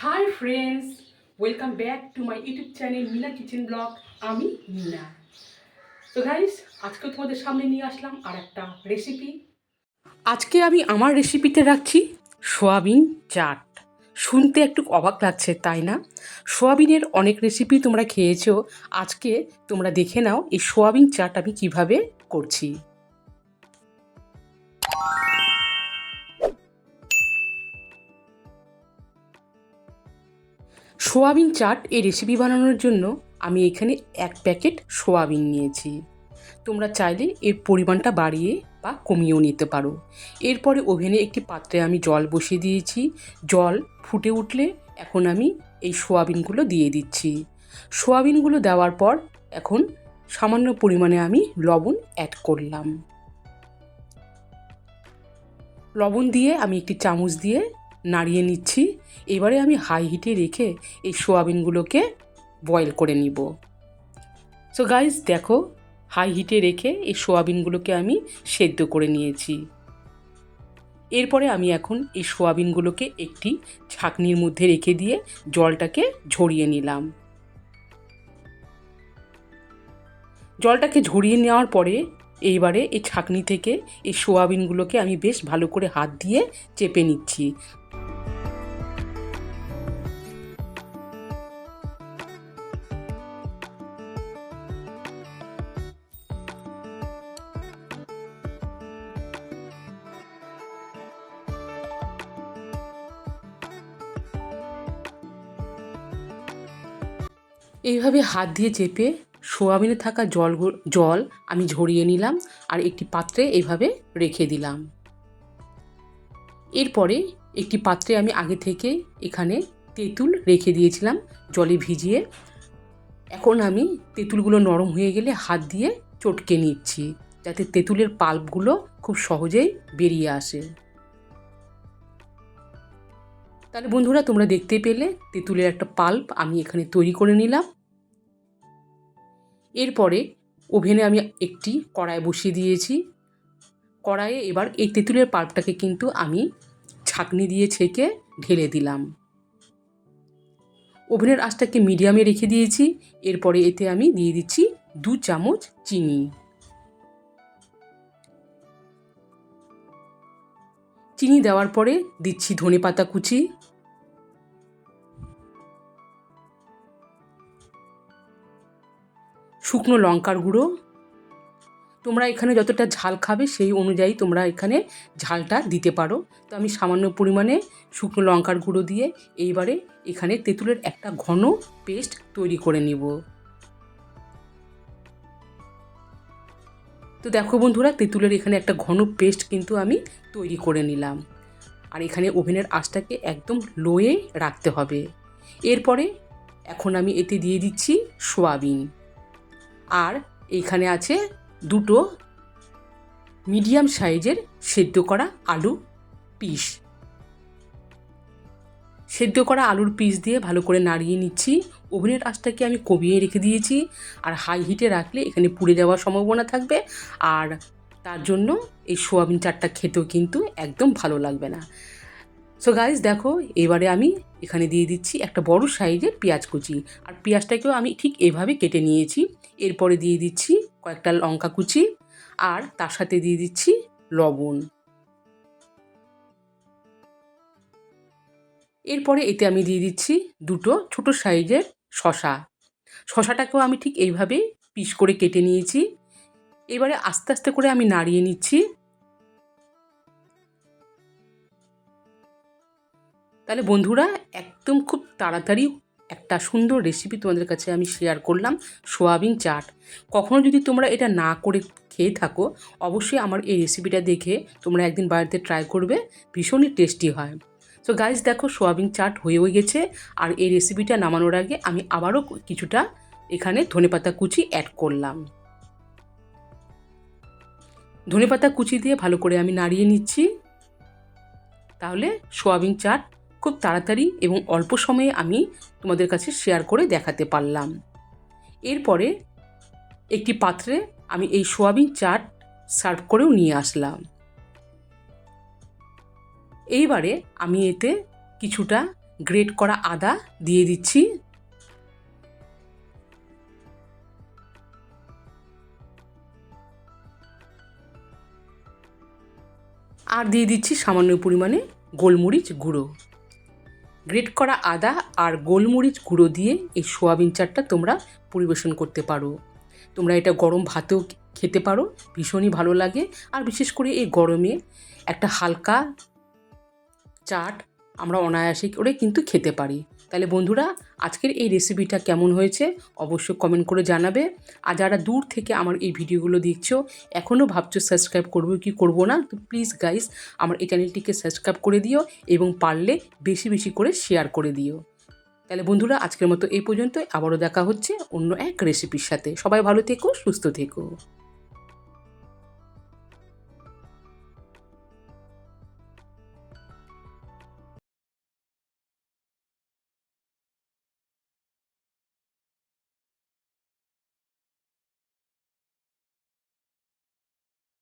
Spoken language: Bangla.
High friends, welcome back to my YouTube channel Meena kitchen blog. আমি মিনা। তো গাইস, আজকে তোমাদের সামনে নিয়ে আসলাম আর একটা রেসিপি। আজকে আমি আমার রেসিপিতে রাখছি সোয়াবিন চাট। শুনতে একটু অবাক লাগছে, তাই না? সোয়াবিনের অনেক রেসিপি তোমরা খেয়েছো, আজকে তোমরা দেখে নাও এই সোয়াবিন চাট আমি কিভাবে করছি। সোয়াবিন চাট এই রেসিপি বানানোর জন্য আমি এখানে 1 প্যাকেট সোয়াবিন নিয়েছি। তোমরা চাইলে এর পরিমাণটা বাড়িয়ে বা কমিয়েও নিতে পারো। এরপরে ওভেনে একটি পাত্রে আমি জল বসিয়ে দিয়েছি। জল ফুটে উঠলে এখন আমি এই সোয়াবিনগুলো দিয়ে দিচ্ছি। সোয়াবিনগুলো দেওয়ার পর এখন সামান্য পরিমাণে আমি লবণ অ্যাড করলাম। লবণ দিয়ে আমি একটি চামচ দিয়ে নাড়িয়ে নিচ্ছি। এবারে আমি হাই হিটে রেখে এই সোয়াবিনগুলোকে বয়েল করে নিব। সো গাইস, দেখো, হাই হিটে রেখে এই সোয়াবিনগুলোকে আমি সেদ্ধ করে নিয়েছি। এরপরে আমি এখন এই সোয়াবিনগুলোকে একটি ছাঁকনির মধ্যে রেখে দিয়ে জলটাকে ঝরিয়ে নিলাম। জলটাকে ঝরিয়ে নেওয়ার পরে এইবারে এই ছাঁকনি থেকে এই সোয়াবিনগুলোকে আমি বেশ ভালো করে হাত দিয়ে চেপে নিচ্ছি। এইভাবে হাত দিয়ে চেপে সোয়াবিনে থাকা জল আমি ঝরিয়ে নিলাম আর একটি পাত্রে এইভাবে রেখে দিলাম। এরপরে একটি পাত্রে আমি আগে থেকে এখানে তেঁতুল রেখে দিয়েছিলাম জলে ভিজিয়ে। এখন আমি তেঁতুলগুলো নরম হয়ে গেলে হাত দিয়ে চটকে নিচ্ছি, যাতে তেঁতুলের পাল্পগুলো খুব সহজেই বেরিয়ে আসে। তাহলে বন্ধুরা, তোমরা দেখতে পেলে তেঁতুলের একটা পাল্প আমি এখানে তৈরি করে নিলাম। এরপরে ওভেনে আমি একটি কড়াই বসিয়ে দিয়েছি। কড়াইয়ে এবার এই তেঁতুলের পাল্পটাকে কিন্তু আমি ছাঁকনি দিয়ে ছেঁকে ঢেলে দিলাম। ওভেনের আঁচটাকে মিডিয়ামে রেখে দিয়েছি। এরপরে এতে আমি দিয়ে দিচ্ছি 2 চামচ চিনি। চিনি দেওয়ার পরে দিচ্ছি ধনেপাতা কুচি, শুকনো লঙ্কার গুঁড়ো। তোমরা এখানে যতটা ঝাল খাবে সেই অনুযায়ী তোমরা এখানে ঝালটা দিতে পারো। তো আমি সামান্য পরিমাণে শুকনো লঙ্কার গুঁড়ো দিয়ে এইবারে এখানে তেঁতুলের একটা ঘন পেস্ট তৈরি করে নেব। তো দেখো বন্ধুরা, তেঁতুলের এখানে একটা ঘন পেস্ট কিন্তু আমি তৈরি করে নিলাম। আর এখানে ওভেনের আঁচটাকে একদম লোয়ে রাখতে হবে। এরপরে এখন আমি এতে দিয়ে দিচ্ছি সোয়াবিন। আর এখানে আছে 2 মিডিয়াম সাইজের সেদ্ধ করা আলু পিস। সেদ্ধ করা আলুর পিস দিয়ে ভালো করে নাড়িয়ে নিচ্ছি। ওভেনের আঁচটাকে আমি কমিয়ে রেখে দিয়েছি। আর হাই হিটে রাখলে এখানে পুড়ে যাওয়ার সম্ভাবনা থাকবে, আর তার জন্য এই সোয়াবিন চাটটা খেতেও কিন্তু একদম ভালো লাগবে না। সো গাইস, দেখো, এবারে আমি এখানে দিয়ে দিচ্ছি একটা বড় সাইজের পেঁয়াজ কুচি। আর পেঁয়াজটাকেও আমি ঠিক এভাবে কেটে নিয়েছি। এরপরে দিয়ে দিচ্ছি কয়েকটা লঙ্কা কুচি, আর তার সাথে দিয়ে দিচ্ছি লবণ। এরপরে এতে আমি দিয়ে দিচ্ছি 2 ছোট সাইজের শসা। শসাটাকেও আমি ঠিক এইভাবে পিস করে কেটে নিয়েছি। এবারে আস্তে আস্তে করে আমি নাড়িয়ে নিচ্ছি। তাহলে বন্ধুরা, একদম খুব তাড়াতাড়ি একটা সুন্দর রেসিপি তোমাদের কাছে আমি শেয়ার করলাম, সোয়াবিন চাট। কখনো যদি তোমরা এটা না করে খেয়ে থাকো, অবশ্যই আমার এই রেসিপিটা দেখে তোমরা একদিন বাড়িতে ট্রাই করবে, ভীষণই টেস্টি হয়। সো গাইস, দেখো, সোয়াবিন চাট হয়েও গেছে। আর এই রেসিপিটা নামানোর আগে আমি আবারও কিছুটা এখানে ধনেপাতা কুচি অ্যাড করলাম। ধনেপাতা কুচি দিয়ে ভালো করে আমি নাড়িয়ে নিচ্ছি। তাহলে সোয়াবিন চাট খুব তাড়াতাড়ি এবং অল্প সময়ে আমি তোমাদের কাছে শেয়ার করে দেখাতে পারলাম। এরপরে একটি পাত্রে আমি এই সোয়াবিন চাট সার্ভ করেও নিয়ে আসলাম। এইবারে আমি এতে কিছুটা গ্রেট করা আদা দিয়ে দিচ্ছি, আর দিয়ে দিচ্ছি সামান্য পরিমাণে গোলমরিচ গুঁড়ো। গ্রেট করা আদা আর গোলমরিচ গুঁড়ো দিয়ে এই সোয়াবিন চাটটা তোমরা পরিবেশন করতে পারো। তোমরা এটা গরম ভাতেও খেতে পারো, ভীষণই ভালো লাগে। আর বিশেষ করে এই গরমে একটা হালকা চাট আমরা অনায়াসে করে কিন্তু খেতে পারি। তাহলে বন্ধুরা, আজকের এই রেসিপিটা কেমন হয়েছে অবশ্যই কমেন্ট করে জানাবে। আর যারা দূর থেকে আমার এই ভিডিওগুলো দেখছো, এখনও ভাবছো সাবস্ক্রাইব করবো কি করবো না, তো প্লিজ গাইস আমার এই চ্যানেলটিকে সাবস্ক্রাইব করে দিও এবং পারলে বেশি বেশি করে শেয়ার করে দিও। তাহলে বন্ধুরা, আজকের মতো এই পর্যন্তই। আবারও দেখা হচ্ছে অন্য এক রেসিপির সাথে। সবাই ভালো থেকো, সুস্থ থেকো।